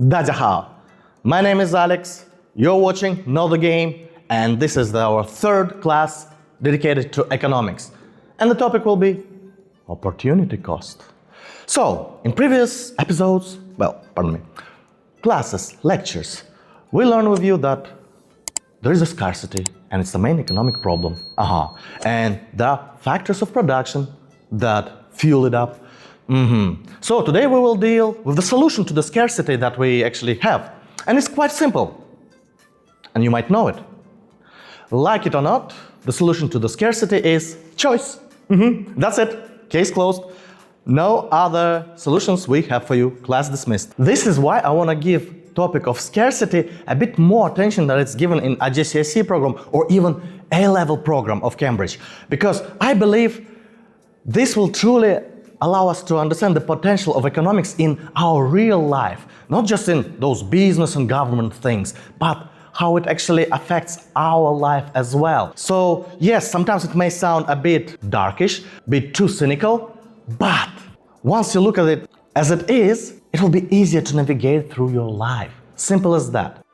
Dajaha. My name is Alex, you're watching Know the Game, and this is our third class dedicated to economics. And the topic will be opportunity cost. So, in previous episodes, classes, lectures, we learned with you that there is a scarcity, and it's the main economic problem. And there are factors of production that fuel it up. So today we will deal with the solution to the scarcity that we actually have. And it's quite simple. And you might know it. Like it or not, the solution to the scarcity is choice. That's it. Case closed. No other solutions we have for you. Class dismissed. This is why I want to give topic of scarcity a bit more attention than it's given in IGCSE program or even A-level program of Cambridge. Because I believe this will truly allow us to understand the potential of economics in our real life, not just in those business and government things, but how it actually affects our life as well. So yes, sometimes it may sound a bit darkish, a bit too cynical, but once you look at it as it is, it will be easier to navigate through your life. Simple as that.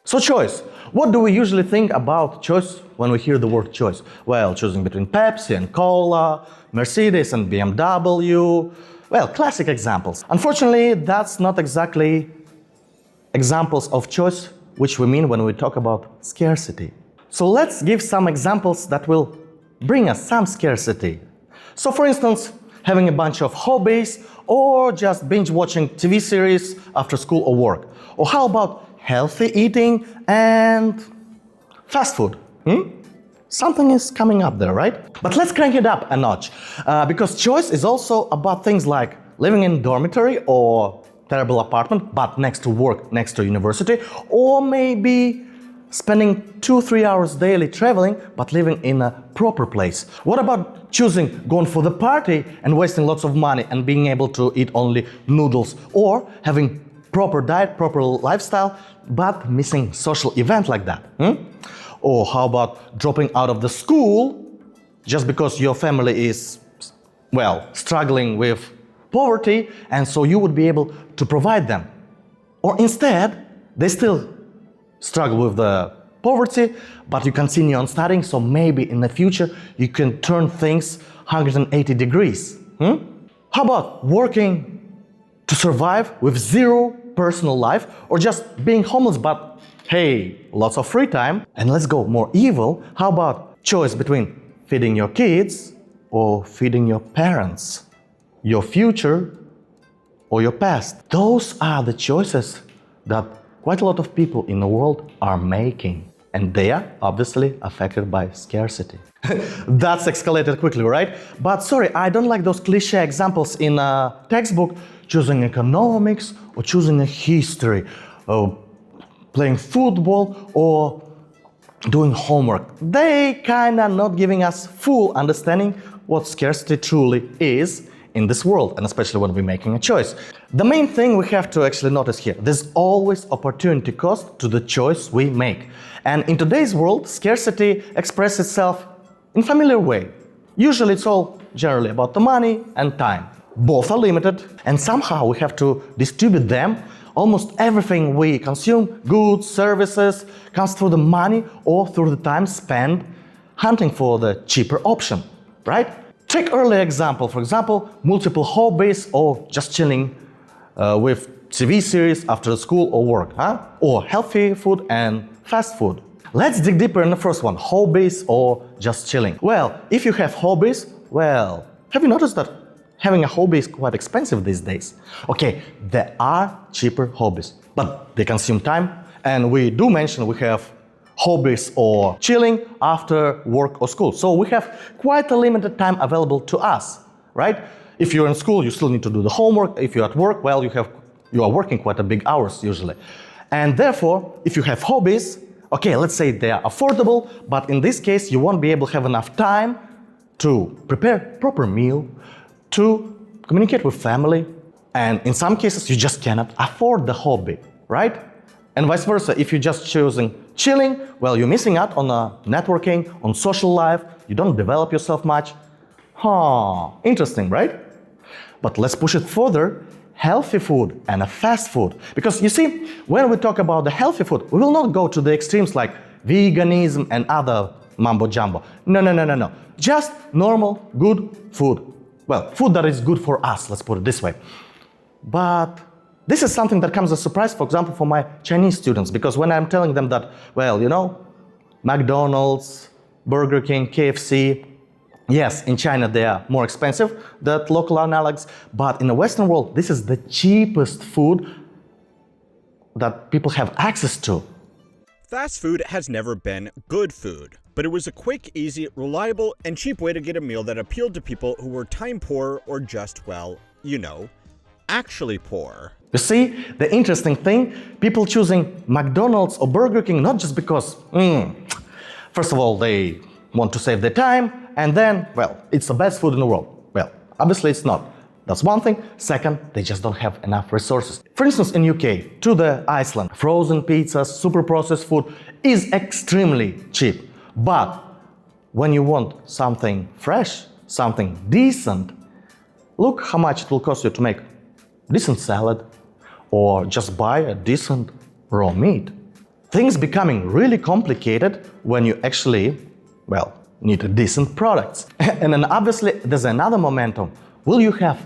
So choice. What do we usually think about choice when we hear the word choice? Well, choosing between Pepsi and Cola, Mercedes and BMW. Well, classic examples. Unfortunately, that's not exactly examples of choice which we mean when we talk about scarcity. So let's give some examples that will bring us some scarcity. So for instance, having a bunch of hobbies or just binge watching TV series after school or work. Or how about healthy eating and fast food? Something is coming up there, right? But let's crank it up a notch, because choice is also about things like living in dormitory or terrible apartment, but next to work, next to university, or maybe spending 2-3 hours daily traveling, but living in a proper place. What about choosing going for the party and wasting lots of money and being able to eat only noodles, or having proper diet, proper lifestyle, but missing social event like that? Or how about dropping out of the school just because your family is, struggling with poverty, and so you would be able to provide them? Or instead, they still struggle with the poverty, but you continue on studying, so maybe in the future you can turn things 180 degrees. How about working to survive with zero personal life, or just being homeless, but hey, lots of free time? And let's go more evil. How about choice between feeding your kids or feeding your parents? Your future or your past? Those are the choices that quite a lot of people in the world are making. And they are obviously affected by scarcity. That's escalated quickly, right? But sorry, I don't like those cliche examples in a textbook, choosing economics or choosing a history, or playing football or doing homework. They kinda not giving us full understanding what scarcity truly is in this world, and especially when we're making a choice. The main thing we have to actually notice here, there's always opportunity cost to the choice we make. And in today's world, scarcity expresses itself in familiar way. Usually it's all generally about the money and time. Both are limited, and somehow we have to distribute them. Almost everything we consume, goods, services, comes through the money or through the time spent hunting for the cheaper option, right? Take early example, for example, multiple hobbies or just chilling with TV series after school or work, or healthy food and fast food. Let's dig deeper in the first one, hobbies or just chilling. Well, if you have hobbies, have you noticed that having a hobby is quite expensive these days? Okay, there are cheaper hobbies, but they consume time, and we do mention we have hobbies or chilling after work or school. So we have quite a limited time available to us, right? If you're in school, you still need to do the homework. If you're at work, you are working quite a big hours usually. And therefore, if you have hobbies, okay, let's say they are affordable, but in this case, you won't be able to have enough time to prepare proper meal, to communicate with family, and in some cases, you just cannot afford the hobby, right? And vice versa, if you're just choosing chilling, you're missing out on networking, on social life, you don't develop yourself much. Interesting, right? But let's push it further. healthy food and a fast food. Because you see, when we talk about the healthy food, we will not go to the extremes like veganism and other mumbo jumbo. No. Just normal, good food. Well, food that is good for us, let's put it this way. But this is something that comes as a surprise, for example, for my Chinese students, because when I'm telling them that, well, McDonald's, Burger King, KFC, yes, in China they are more expensive than local analogs, but in the Western world, this is the cheapest food that people have access to. Fast food has never been good food, but it was a quick, easy, reliable, and cheap way to get a meal that appealed to people who were time poor or just, well, actually poor. You see, the interesting thing, people choosing McDonald's or Burger King not just because, first of all, they want to save their time, and then, well, it's the best food in the world. Well, obviously it's not. That's one thing. Second, they just don't have enough resources. For instance, in UK, to the Iceland, frozen pizzas, super processed food is extremely cheap. But when you want something fresh, something decent, look how much it will cost you to make decent salad or just buy a decent raw meat. Things becoming really complicated when you actually, well, need decent products. And then obviously there's another momentum. Will you have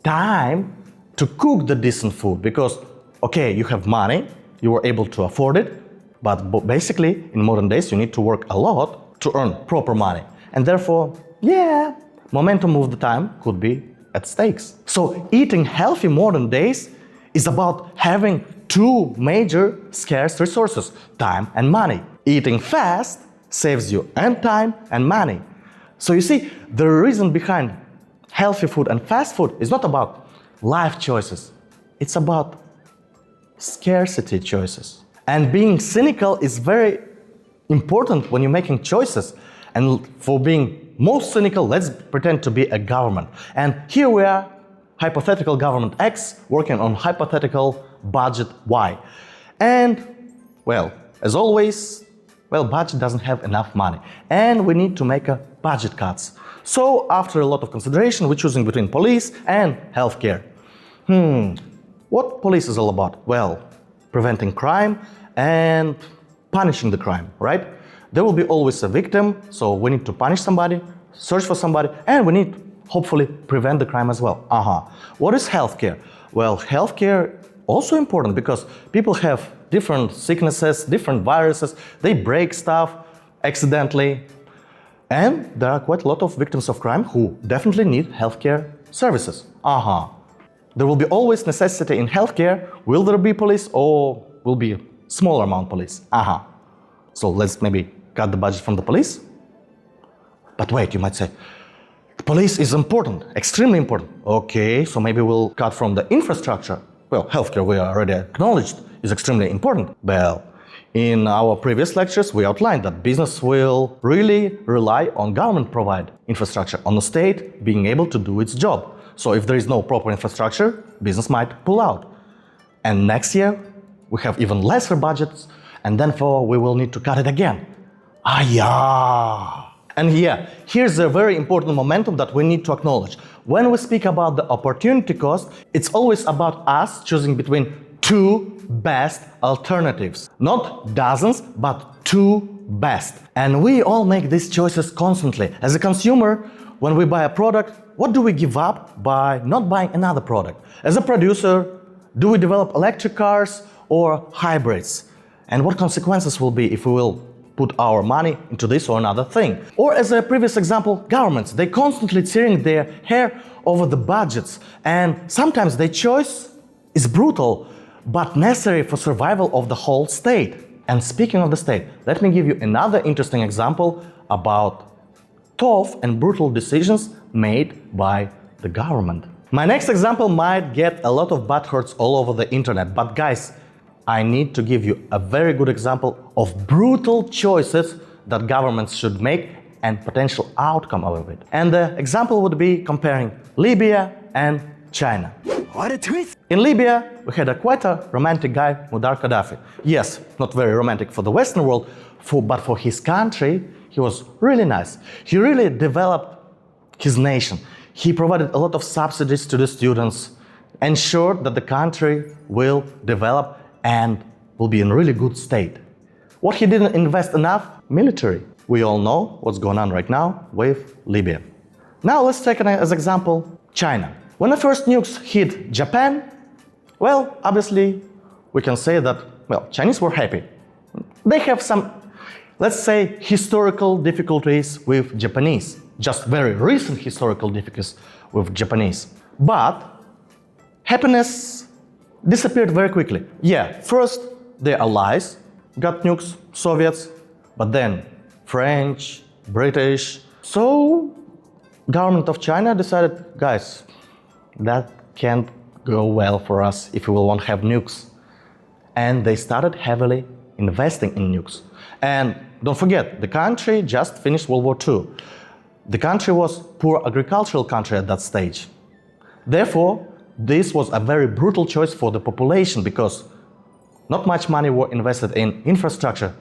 time to cook the decent food? Because, okay, you have money, you were able to afford it, but basically in modern days you need to work a lot to earn proper money. And therefore, yeah, momentum of the time could be at stakes. So eating healthy modern days is about having two major scarce resources, time and money. Eating fast saves you and time and money. So you see, the reason behind healthy food and fast food is not about life choices. It's about scarcity choices. And being cynical is very important when you're making choices. And for being most cynical, let's pretend to be a government. And here we are, hypothetical government X working on hypothetical budget Y. And, well, as always, budget doesn't have enough money. And we need to make a budget cuts. So after a lot of consideration, we're choosing between police and healthcare. What police is all about? Well, preventing crime and punishing the crime, right? There will be always a victim, so we need to punish somebody, search for somebody, and we need, hopefully, prevent the crime as well. What is healthcare? Well, healthcare also important because people have different sicknesses, different viruses, they break stuff accidentally, and there are quite a lot of victims of crime who definitely need healthcare services. There will be always necessity in healthcare. Will there be police or will be a smaller amount police? So let's maybe cut the budget from the police. But wait, you might say, the police is important, extremely important. Okay, so maybe we'll cut from the infrastructure. Well, healthcare, we already acknowledged, is extremely important. Well, in our previous lectures, we outlined that business will really rely on government-provided infrastructure, on the state being able to do its job. So if there is no proper infrastructure, business might pull out. And next year, we have even lesser budgets, and therefore we will need to cut it again. And here's a very important momentum that we need to acknowledge. When we speak about the opportunity cost, it's always about us choosing between two best alternatives. Not dozens, but two best. And we all make these choices constantly. As a consumer, when we buy a product, what do we give up by not buying another product? As a producer, do we develop electric cars or hybrids? And what consequences will be if we will put our money into this or another thing? Or as a previous example, governments, they constantly tearing their hair over the budgets, and sometimes their choice is brutal but necessary for survival of the whole state. And speaking of the state, let me give you another interesting example about tough and brutal decisions made by the government. My next example might get a lot of butt hurts all over the internet, but guys, I need to give you a very good example of brutal choices that governments should make and potential outcome of it. And the example would be comparing Libya and China. What a twist! In Libya, we had quite a romantic guy, Muammar Gaddafi. Yes, not very romantic for the Western world, but for his country, he was really nice. He really developed his nation. He provided a lot of subsidies to the students, ensure that the country will develop and will be in really good state. What he didn't invest enough? Military. We all know what's going on right now with Libya. Now let's take as example China. When the first nukes hit Japan, well, obviously we can say that, well, Chinese were happy. They have some, let's say, historical difficulties with Japanese, just very recent historical difficulties with Japanese. But happiness disappeared very quickly. Yeah, first the Allies got nukes, Soviets, but then French, British. So government of China decided, guys, that can't go well for us if we will want to have nukes. And they started heavily investing in nukes. And don't forget, the country just finished World War II. The country was a poor agricultural country at that stage. Therefore, this was a very brutal choice for the population because not much money were invested in infrastructure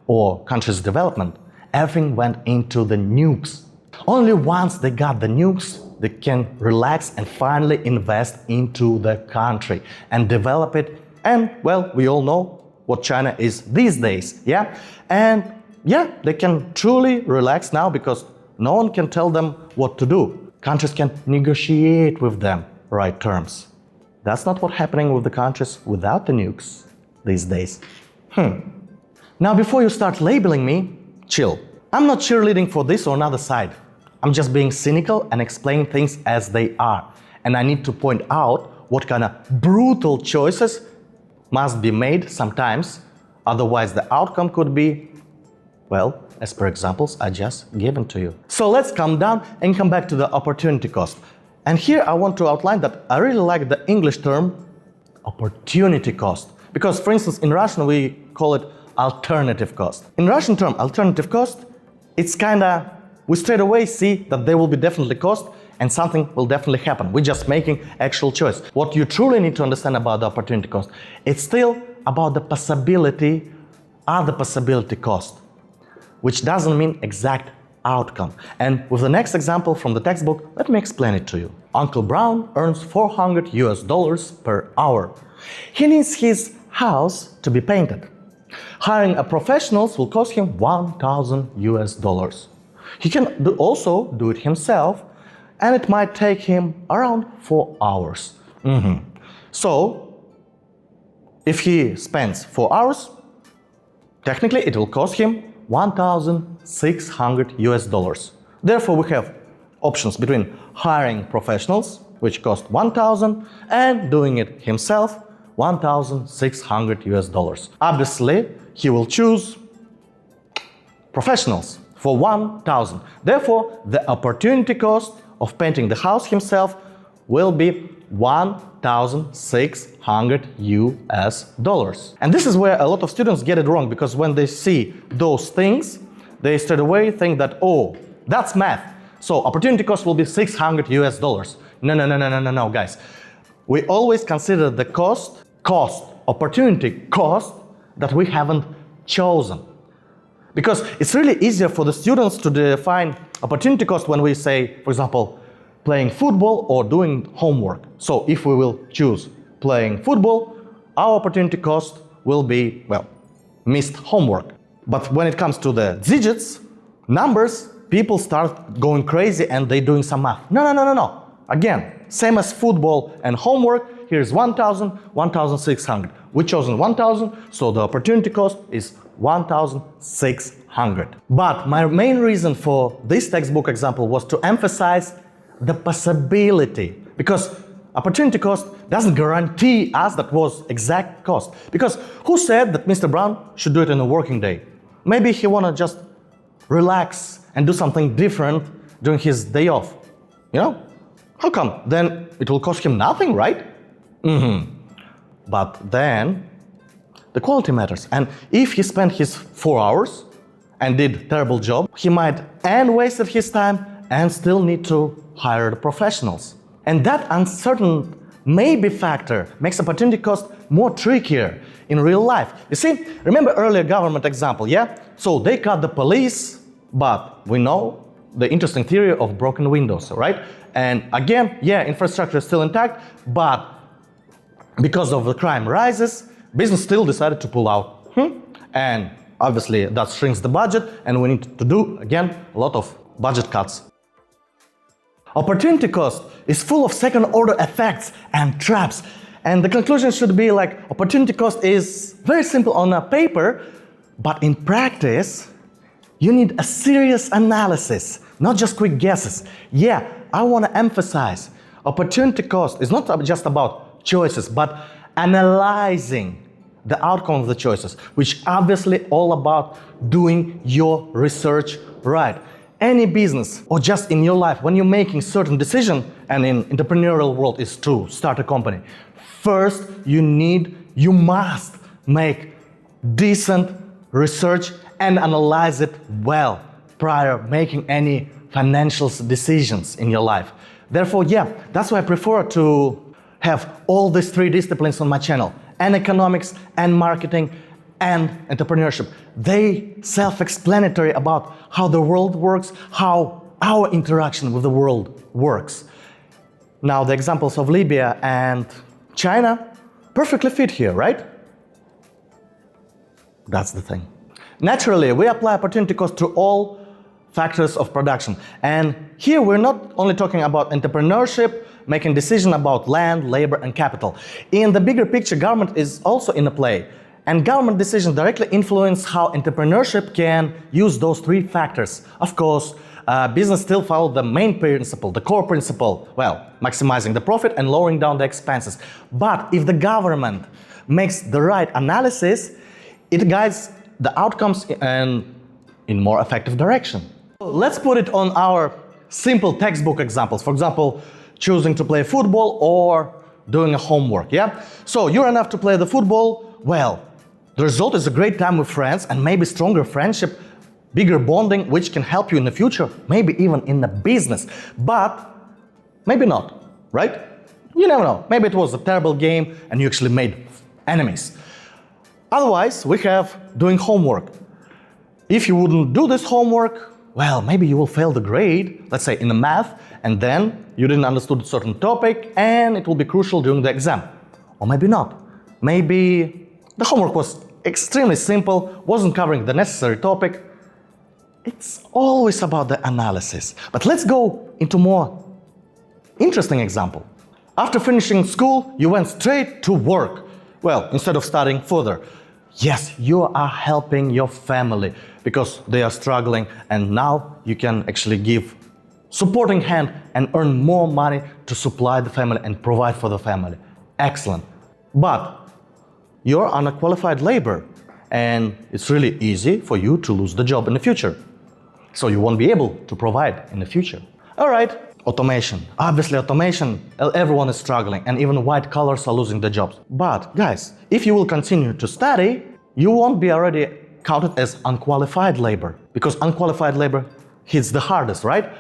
or country's development. Everything went into the nukes. Only once they got the nukes, they can relax and finally invest into the country and develop it. And, well, we all know what China is these days, yeah? And, yeah, they can truly relax now because no one can tell them what to do. Countries can negotiate with them right terms. That's not what's happening with the countries without the nukes these days. Now, before you start labeling me, chill. I'm not cheerleading for this or another side. I'm just being cynical and explaining things as they are. And I need to point out what kind of brutal choices must be made sometimes, otherwise the outcome could be, well, as per examples I just given to you. So let's calm down and come back to the opportunity cost. And here I want to outline that I really like the English term opportunity cost. Because, for instance, in Russian we call it alternative cost. In Russian term, alternative cost, it's kinda, we straight away see that there will be definitely cost and something will definitely happen. We're just making actual choice. What you truly need to understand about the opportunity cost, it's still about the possibility, other possibility cost, which doesn't mean exact outcome. And with the next example from the textbook, let me explain it to you. Uncle Brown earns $400 per hour. He needs his house to be painted. Hiring a professional will cost him $1,000. He can also do it himself, and it might take him around 4 hours. So, if he spends 4 hours, technically it will cost him $1,600. Therefore, we have options between hiring professionals, which cost $1,000, and doing it himself, $1,600. Obviously, he will choose professionals for $1,000. Therefore, the opportunity cost of painting the house himself will be $1,600. And this is where a lot of students get it wrong, because when they see those things, they straight away think that, oh, that's math. So opportunity cost will be $600. No, guys. We always consider the opportunity cost that we haven't chosen. Because it's really easier for the students to define opportunity cost when we say, for example, playing football or doing homework. So if we will choose playing football, our opportunity cost will be, well, missed homework. But when it comes to the digits, numbers, people start going crazy and they're doing some math. No. Again, same as football and homework, here's 1,000, 1,600. We chosen 1,000, so the opportunity cost is 1,600. But my main reason for this textbook example was to emphasize the possibility, because opportunity cost doesn't guarantee us that was exact cost. Because who said that Mr. Brown should do it in a working day? Maybe he wanna just relax and do something different during his day off. You know? How come? Then it will cost him nothing, right? But then the quality matters. And if he spent his 4 hours and did terrible job, he might and wasted his time and still need to hire the professionals. And that uncertain maybe factor makes opportunity cost more trickier in real life. You see, remember earlier government example, yeah? So they cut the police, but we know the interesting theory of broken windows, right? And again, yeah, infrastructure is still intact, but because of the crime rises, business still decided to pull out. And obviously that shrinks the budget, and we need to do, again, a lot of budget cuts. Opportunity cost is full of second-order effects and traps. And the conclusion should be like, opportunity cost is very simple on a paper, but in practice, you need a serious analysis, not just quick guesses. Yeah, I want to emphasize, opportunity cost is not just about choices, but analyzing the outcome of the choices, which obviously all about doing your research right. Any business or just in your life, when you're making certain decision, and in entrepreneurial world is to start a company, first you must make decent research and analyze it well prior making any financial decisions in your life. Therefore, yeah, that's why I prefer to have all these three disciplines on my channel, and economics, and marketing, and entrepreneurship. They self-explanatory about how the world works, how our interaction with the world works. Now, the examples of Libya and China perfectly fit here, right? That's the thing. Naturally, we apply opportunity cost to all factors of production. And here we're not only talking about entrepreneurship, making decisions about land, labor, and capital. In the bigger picture, government is also in the play. And government decisions directly influence how entrepreneurship can use those three factors. Of course, business still follow the main principle, the core principle, well, maximizing the profit and lowering down the expenses. But if the government makes the right analysis, it guides the outcomes in more effective direction. Let's put it on our simple textbook examples. For example, choosing to play football or doing a homework, yeah? So you're enough to play the football, well, the result is a great time with friends and maybe stronger friendship, bigger bonding, which can help you in the future, maybe even in the business. But maybe not, right? You never know. Maybe it was a terrible game and you actually made enemies. Otherwise, we have doing homework. If you wouldn't do this homework, well, maybe you will fail the grade, let's say in the math, and then you didn't understand a certain topic and it will be crucial during the exam. Or maybe not. Maybe the homework was extremely simple, wasn't covering the necessary topic. It's always about the analysis. But let's go into more interesting example. After finishing school, you went straight to work. Well, instead of studying further. Yes, you are helping your family because they are struggling, and now you can actually give supporting hand and earn more money to supply the family and provide for the family. Excellent. But you're unqualified labor, and it's really easy for you to lose the job in the future. So you won't be able to provide in the future. All right, automation. Obviously automation, everyone is struggling, and even white collars are losing their jobs. But guys, if you will continue to study, you won't be already counted as unqualified labor, because unqualified labor hits the hardest, right?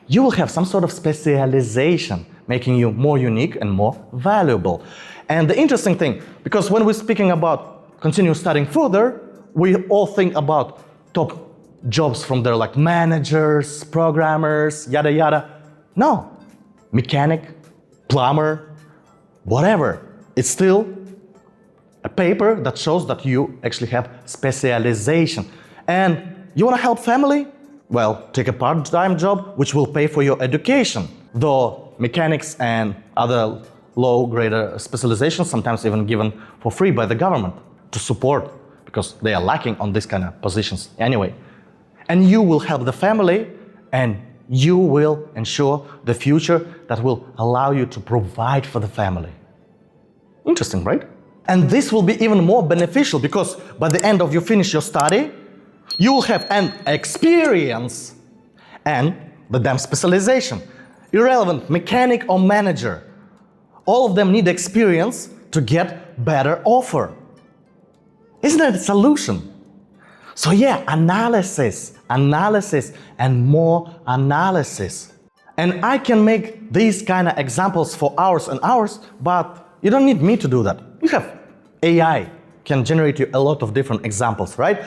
You will have some sort of specialization, making you more unique and more valuable. And the interesting thing, because when we're speaking about continue studying further, we all think about top jobs from there, like managers, programmers, yada yada. No, mechanic, plumber, whatever. It's still a paper that shows that you actually have specialization. And you want to help family? Well, take a part-time job which will pay for your education. Though mechanics and other low-grade specializations sometimes even given for free by the government to support, because they are lacking on this kind of positions anyway. And you will help the family, and you will ensure the future that will allow you to provide for the family. Interesting, right? And this will be even more beneficial because by the end of you finish your study, you will have an experience and the damn specialization. Irrelevant, mechanic or manager. All of them need experience to get better offer. Isn't that a solution? So yeah, analysis, and more analysis. And I can make these kind of examples for hours and hours, but you don't need me to do that. You have AI can generate you a lot of different examples, right?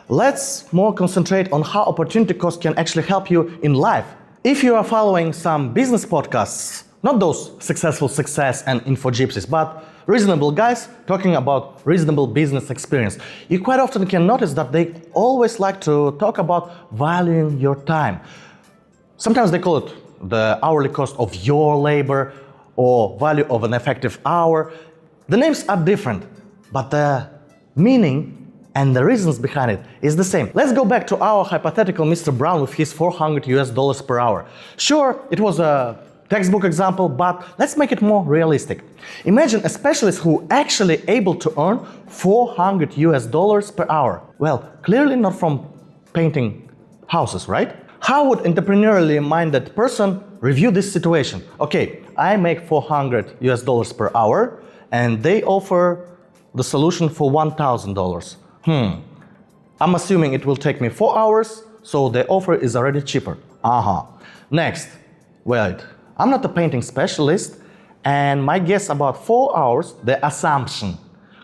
Let's more concentrate on how opportunity cost can actually help you in life. If you are following some business podcasts, not those successful success and info gypsies, but reasonable guys talking about reasonable business experience. You quite often can notice that they always like to talk about valuing your time. Sometimes they call it the hourly cost of your labor or value of an effective hour. The names are different, but the meaning and the reasons behind it is the same. Let's go back to our hypothetical Mr. Brown with his $400 per hour. Sure, it was a textbook example, but let's make it more realistic. Imagine a specialist who actually able to earn $400 per hour. Well, clearly not from painting houses, right? How would entrepreneurially minded person review this situation? Okay, I make $400 per hour and they offer the solution for $1,000. I'm assuming it will take me 4 hours, so the offer is already cheaper. Next, wait. I'm not a painting specialist, and my guess about 4 hours, the assumption,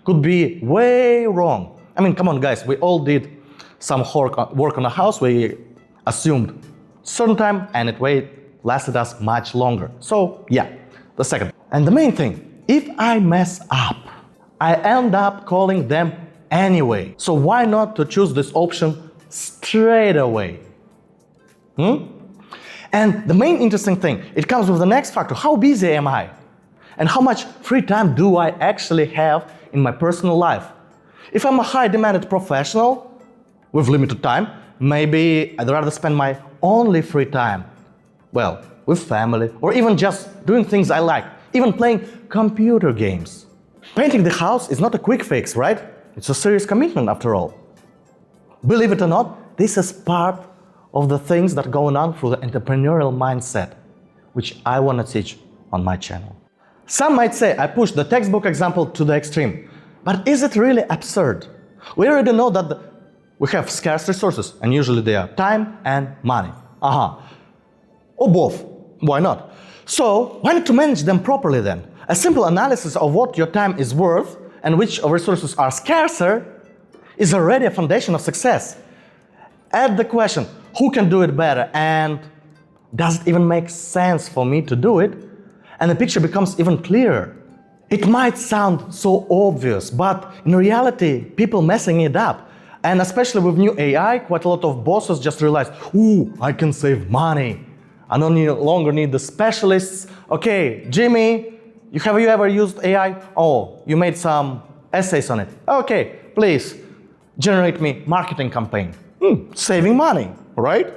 could be way wrong. I mean, come on guys, we all did some work on a house, we assumed certain time, and it lasted us much longer. So yeah, the second. And the main thing, if I mess up, I end up calling them anyway. So why not to choose this option straight away? And the main interesting thing, it comes with the next factor. How busy am I? And how much free time do I actually have in my personal life? If I'm a high-demanded professional with limited time, maybe I'd rather spend my only free time, well, with family, or even just doing things I like, even playing computer games. Painting the house is not a quick fix, right? It's a serious commitment after all. Believe it or not, this is part of the things that are going on through the entrepreneurial mindset, which I want to teach on my channel. Some might say I pushed the textbook example to the extreme, but is it really absurd? We already know that we have scarce resources, and usually they are time and money. Or both, why not? So why not to manage them properly then? A simple analysis of what your time is worth and which resources are scarcer is already a foundation of success. Add the question, who can do it better, and does it even make sense for me to do it? And the picture becomes even clearer. It might sound so obvious, but in reality, people messing it up. And especially with new AI, quite a lot of bosses just realize, ooh, I can save money. I no longer need the specialists. Okay, Jimmy, have you ever used AI? Oh, you made some essays on it. Okay, please generate me marketing campaign. Saving money, right?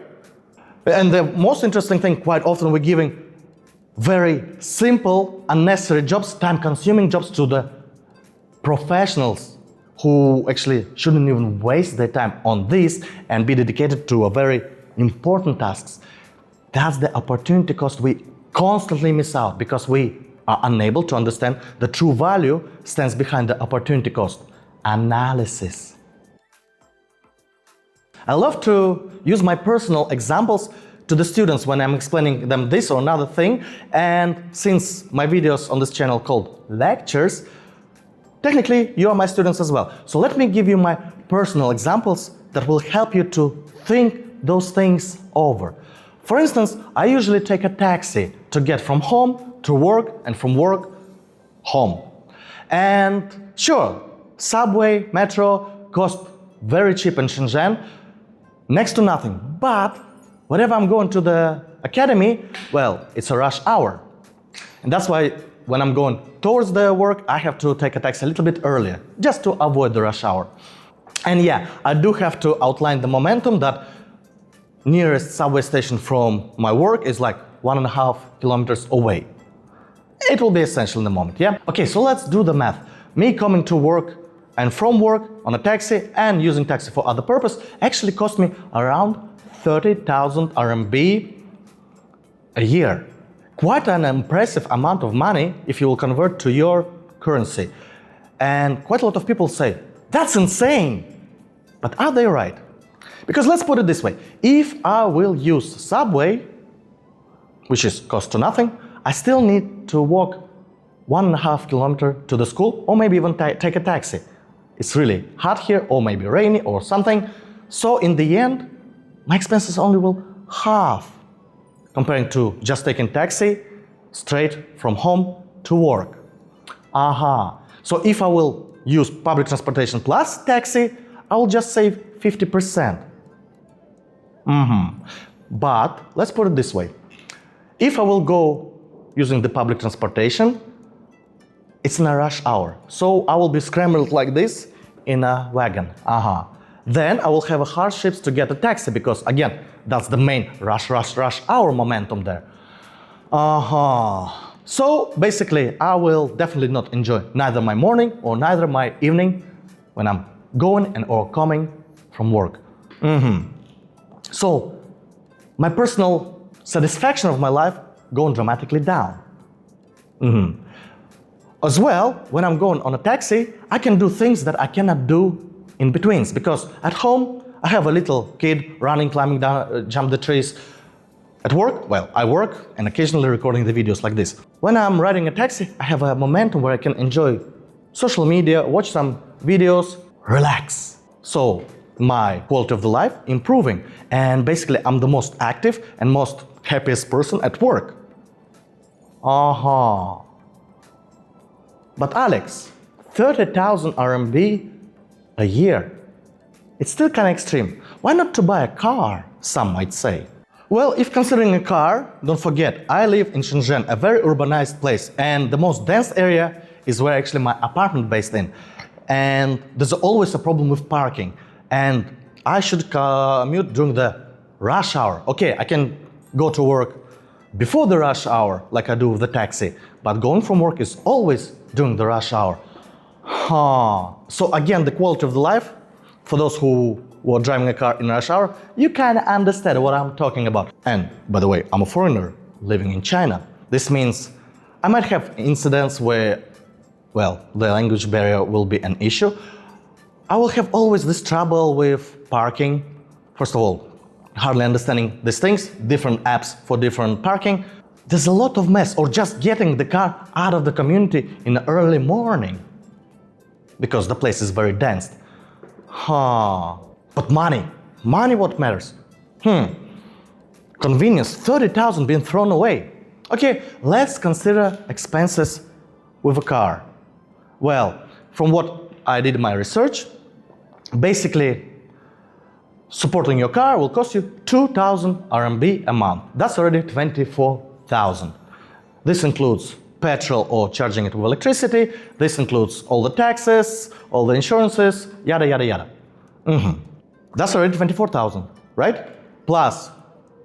And the most interesting thing, quite often we're giving very simple, unnecessary jobs, time-consuming jobs to the professionals who actually shouldn't even waste their time on this and be dedicated to a very important tasks. That's the opportunity cost we constantly miss out because we are unable to understand the true value stands behind the opportunity cost analysis. I love to use my personal examples to the students when I'm explaining them this or another thing, and since my videos on this channel called lectures, technically you are my students as well. So let me give you my personal examples that will help you to think those things over. For instance, I usually take a taxi to get from home to work and from work home. And sure, subway, metro cost very cheap in Shenzhen, next to nothing. But whenever I'm going to the academy, well, it's a rush hour. And that's why when I'm going towards the work, I have to take a taxi a little bit earlier, just to avoid the rush hour. And yeah, I do have to outline the momentum that nearest subway station from my work is like 1.5 kilometers away. It will be essential in the moment, yeah? Okay, so let's do the math. Me coming to work and from work on a taxi and using taxi for other purpose actually cost me around 30,000 RMB a year. Quite an impressive amount of money if you will convert to your currency. And quite a lot of people say, that's insane! But are they right? Because let's put it this way, if I will use subway, which is cost to nothing, I still need to walk 1.5 kilometers to the school, or maybe even take a taxi. It's really hot here, or maybe rainy or something. So in the end, my expenses only will half comparing to just taking taxi straight from home to work. Aha. So if I will use public transportation plus taxi, I will just save 50%. But let's put it this way. If I will go using the public transportation, it's in a rush hour. So I will be scrambled like this in a wagon. Then I will have hardships to get a taxi because, again, that's the main rush hour momentum there. So basically, I will definitely not enjoy neither my morning or neither my evening when I'm going and or coming from work. So my personal satisfaction of my life going dramatically down. As well, when I'm going on a taxi, I can do things that I cannot do in betweens because at home I have a little kid running, climbing down, jump the trees. At work, well, I work and occasionally recording the videos like this. When I'm riding a taxi, I have a momentum where I can enjoy social media, watch some videos, relax. So my quality of the life improving, and basically I'm the most active and most happiest person at work. But Alex, 30,000 RMB a year, it's still kind of extreme. Why not to buy a car, some might say? Well, if considering a car, don't forget, I live in Shenzhen, a very urbanized place, and the most dense area is where actually my apartment based in. And there's always a problem with parking. And I should commute during the rush hour. Okay, I can go to work before the rush hour, like I do with the taxi, but going from work is always during the rush hour. So again, the quality of the life, for those who were driving a car in rush hour, you kind of understand what I'm talking about. And by the way, I'm a foreigner living in China. This means I might have incidents where, well, the language barrier will be an issue. I will have always this trouble with parking. First of all, hardly understanding these things, different apps for different parking. There's a lot of mess, or just getting the car out of the community in the early morning because the place is very dense. But money what matters? Convenience, 30,000 being thrown away. Okay, let's consider expenses with a car. Well, from what I did in my research, basically supporting your car will cost you 2,000 RMB a month. That's already 24,000. This includes petrol or charging it with electricity. This includes all the taxes, all the insurances, yada, yada, yada. That's already 24,000, right? Plus,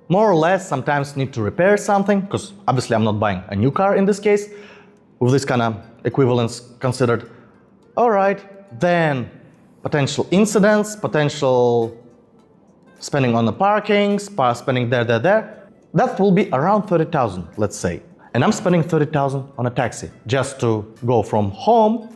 more or less, sometimes need to repair something, because obviously I'm not buying a new car in this case, with this kind of equivalence considered. All right, then potential incidents, potential spending on the parking, spending there. That will be around 30,000, let's say. And I'm spending 30,000 on a taxi just to go from home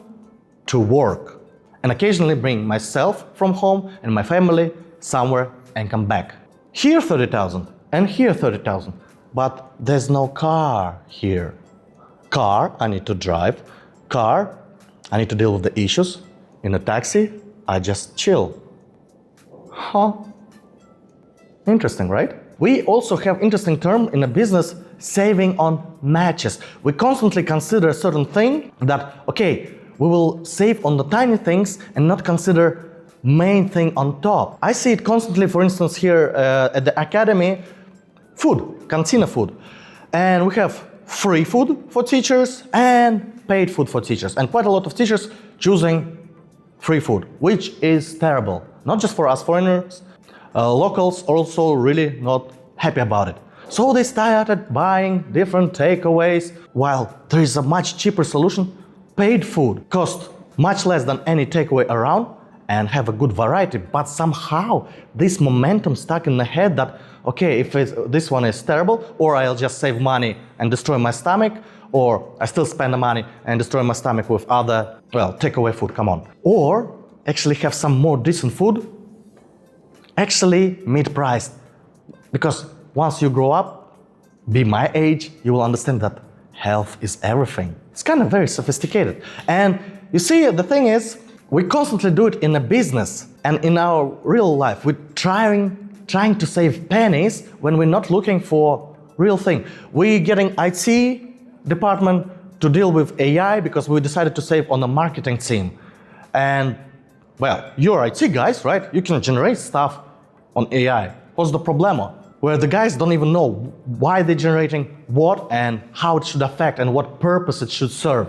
to work. And occasionally bring myself from home and my family somewhere and come back. Here 30,000 and here 30,000. But there's no car here. Car, I need to drive. Car, I need to deal with the issues. In a taxi, I just chill. Interesting, right? We also have interesting term in a business, saving on matches. We constantly consider a certain thing that, okay, we will save on the tiny things and not consider main thing on top. I see it constantly, for instance, here at the academy, food, cantina food. And we have free food for teachers and paid food for teachers. And quite a lot of teachers choosing free food, which is terrible. Not just for us foreigners, locals also really not happy about it. So they started buying different takeaways, while there is a much cheaper solution. Paid food cost much less than any takeaway around and have a good variety, but somehow this momentum stuck in the head that, okay, if this one is terrible, or I'll just save money and destroy my stomach, or I still spend the money and destroy my stomach with other, well, takeaway food, come on. Or actually have some more decent food, actually mid-priced. Because once you grow up, be my age, you will understand that health is everything. It's kind of very sophisticated. And you see, the thing is, we constantly do it in a business and in our real life. We're trying to save pennies when we're not looking for real thing. We're getting IT department to deal with AI because we decided to save on the marketing team. And, well, you're IT guys, right? You can generate stuff on AI. What's the problema? Where the guys don't even know why they're generating what and how it should affect and what purpose it should serve.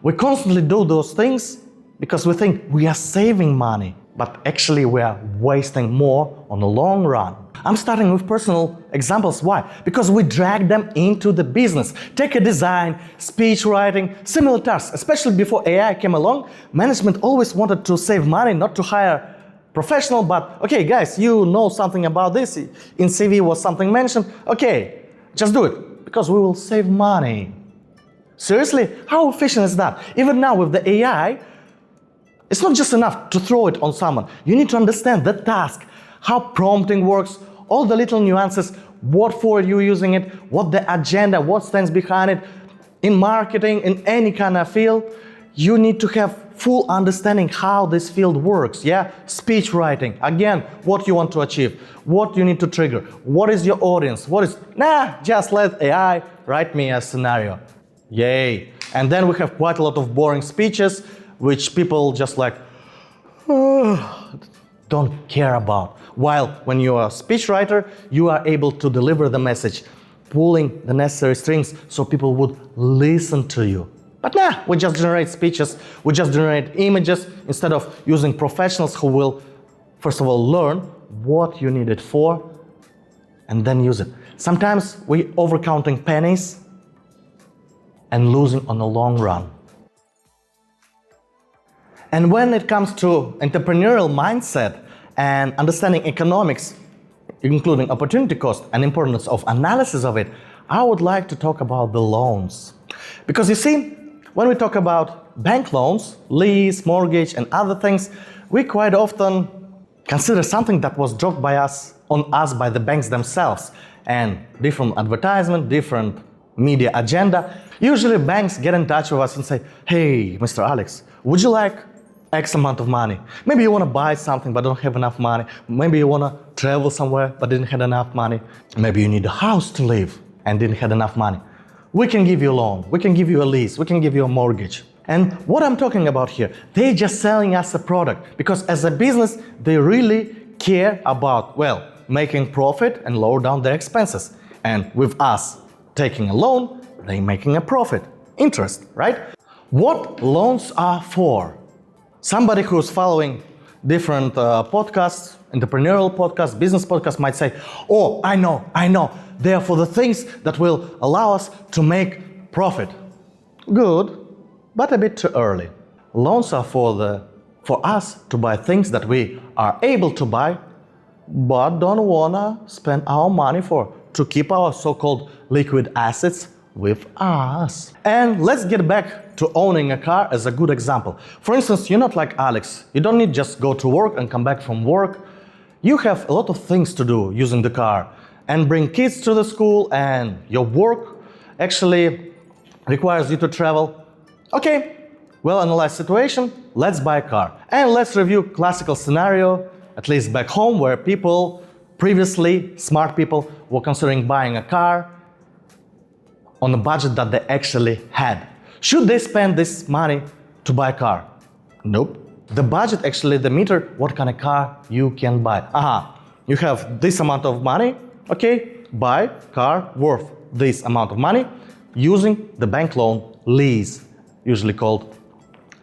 We constantly do those things because we think we are saving money, but actually we are wasting more on the long run. I'm starting with personal examples. Why? Because we drag them into the business. Take a design, speech writing, similar tasks. Especially before AI came along, management always wanted to save money, not to hire professional, but okay, guys, you know something about this. In CV was something mentioned. Okay, just do it because we will save money. Seriously, how efficient is that? Even now with the AI, it's not just enough to throw it on someone. You need to understand the task, how prompting works, all the little nuances, what for you're using it, what the agenda, what stands behind it. In marketing, in any kind of field, you need to have full understanding how this field works, yeah? Speech writing, again, what you want to achieve, what you need to trigger, what is your audience, just let AI write me a scenario. Yay. And then we have quite a lot of boring speeches, which people just like, don't care about. While when you are a speechwriter, you are able to deliver the message, pulling the necessary strings so people would listen to you. But we just generate speeches, we just generate images instead of using professionals who will, first of all, learn what you need it for and then use it. Sometimes we overcounting pennies and losing on the long run. And when it comes to entrepreneurial mindset and understanding economics, including opportunity cost and importance of analysis of it, I would like to talk about the loans. Because you see, when we talk about bank loans, lease, mortgage, and other things, we quite often consider something that was dropped on us by the banks themselves, and different advertisement, different media agenda. Usually banks get in touch with us and say, hey, Mr. Alex, would you like X amount of money? Maybe you want to buy something but don't have enough money. Maybe you want to travel somewhere but didn't have enough money. Maybe you need a house to live and didn't have enough money. We can give you a loan, we can give you a lease, we can give you a mortgage. And what I'm talking about here, they're just selling us a product because as a business, they really care about, making profit and lower down their expenses. And with us taking a loan, they're making a profit, interest, right? What loans are for? Somebody who's following different podcasts, entrepreneurial podcasts, business podcasts might say, oh, I know. They are for the things that will allow us to make profit. Good, but a bit too early. Loans are for us to buy things that we are able to buy, but don't wanna spend our money for, to keep our so-called liquid assets with us. And let's get back to owning a car as a good example. For instance, you're not like Alex. You don't need just go to work and come back from work. You have a lot of things to do using the car and bring kids to the school, and your work actually requires you to travel. Okay, well-analyzed situation, let's buy a car. And let's review classical scenario, at least back home, where people, previously smart people, were considering buying a car on a budget that they actually had. Should they spend this money to buy a car? Nope. The budget actually, the meter, what kind of car you can buy. You have this amount of money, okay, buy car worth this amount of money using the bank loan lease, usually called.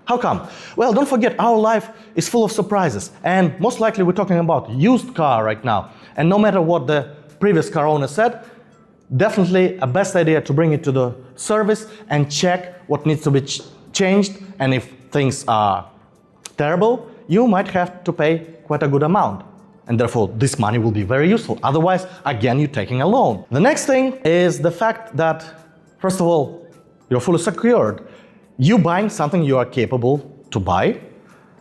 How come? Well, don't forget, our life is full of surprises, and most likely we're talking about used car right now. And no matter what the previous car owner said, definitely a best idea to bring it to the service and check what needs to be changed, and if things are terrible, you might have to pay quite a good amount. And therefore, this money will be very useful. Otherwise, again, you're taking a loan. The next thing is the fact that, first of all, you're fully secured. You buying something you are capable to buy.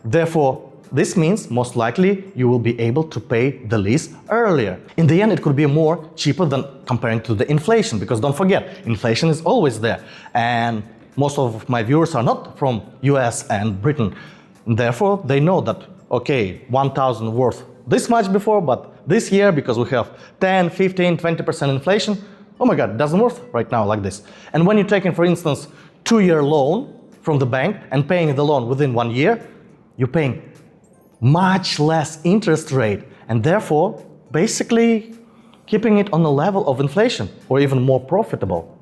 Therefore, this means most likely you will be able to pay the lease earlier. In the end, it could be more cheaper than comparing to the inflation, because don't forget, inflation is always there. And most of my viewers are not from US and Britain. Therefore, they know that, okay, 1,000 worth this much before, but this year, because we have 10, 15, 20% inflation, oh my God, it doesn't work right now like this. And when you're taking, for instance, 2-year loan from the bank and paying the loan within 1 year, you're paying much less interest rate and therefore basically keeping it on the level of inflation or even more profitable.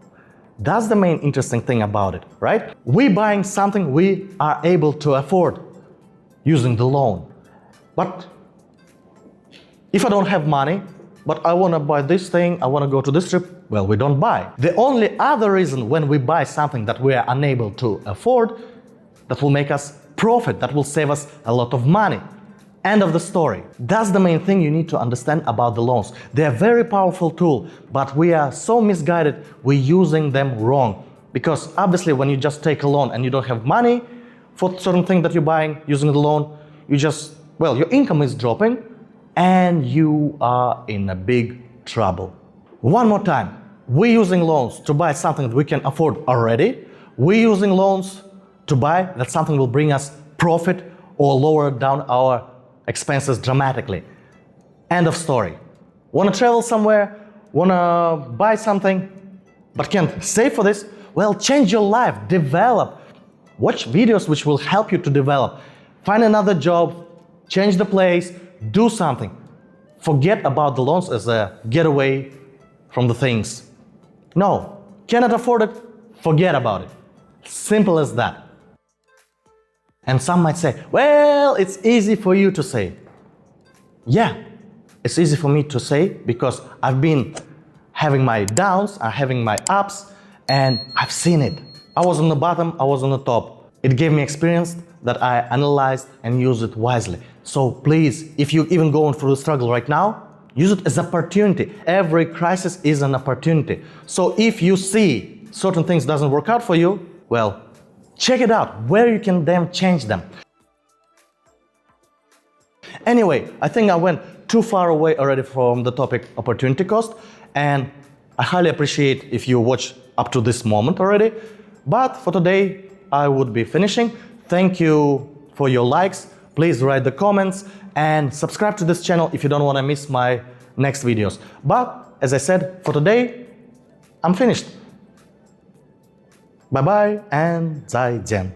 That's the main interesting thing about it, right? We're buying something we are able to afford using the loan. But if I don't have money, but I want to buy this thing, I want to go to this trip, well, we don't buy. The only other reason when we buy something that we are unable to afford, that will make us profit, that will save us a lot of money. End of the story. That's the main thing you need to understand about the loans. They're a very powerful tool, but we are so misguided, we're using them wrong. Because obviously when you just take a loan and you don't have money for certain thing that you're buying using the loan, your income is dropping and you are in a big trouble. One more time, we're using loans to buy something that we can afford already. We're using loans to buy that something will bring us profit or lower down our expenses dramatically. End of story. Want to travel somewhere? Want to buy something but can't save for this? Well, change your life, develop. Watch videos which will help you to develop. Find another job, change the place, do something. Forget about the loans as a getaway from the things. No, cannot afford it, forget about it. Simple as that. And some might say, well, it's easy for you to say. Yeah, it's easy for me to say because I've been having my downs, having my ups, and I've seen it. I was on the bottom, I was on the top. It gave me experience that I analyzed and used it wisely. So please, if you're even going through the struggle right now, use it as an opportunity. Every crisis is an opportunity. So if you see certain things doesn't work out for you, well, check it out, where you can then change them. Anyway, I think I went too far away already from the topic opportunity cost, and I highly appreciate if you watch up to this moment already. But for today, I would be finishing. Thank you for your likes. Please write the comments and subscribe to this channel if you don't want to miss my next videos. But as I said, for today, I'm finished. Bye-bye and 再见.